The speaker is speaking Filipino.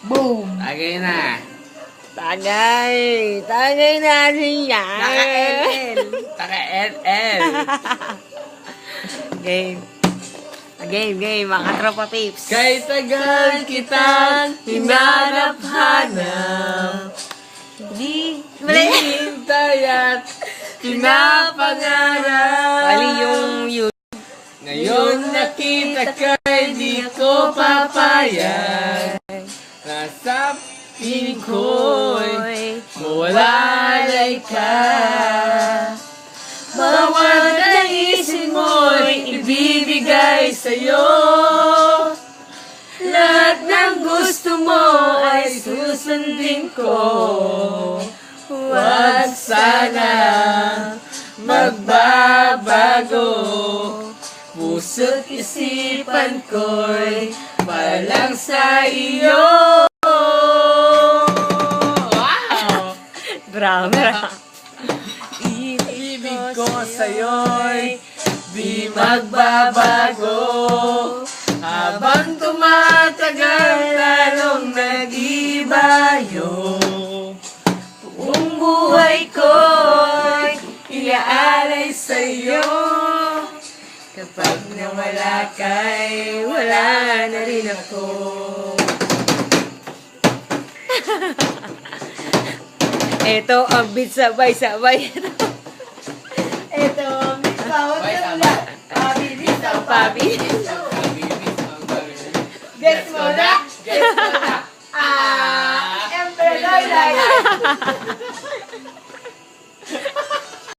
Boom! Tagay na. Tagay! Tagay natin yan! Naka-LL. Taka-LL. Game. Game, mga tropa pips. Kay tagal kitang hinanap-hanap. Hinihintay at pinapangarap. Bali yung Ngayon nakita ka'y di ko papayag. Nasa piling ko'y mawalay ka. Bawat naisin mo'y ibibigay sa'yo. Lahat ng gusto mo ay susundin ko. Huwag sana magbabago. Puso't isipan ko'y para lang sa iyo. Wow! drama. Ibig ko sa'yo'y di magbabago. Habang tumatagal lalong nag-ibayo. Buong buhay ko'y iaalay sa'yo. Kapag nawala ka'y wala na rin ako. Ito ang beat sabay-sabay. Ito ang bawat Sabay-sabay. pabilis ang Pabilis. Gets mo na? Gets mo na? Emperor Light.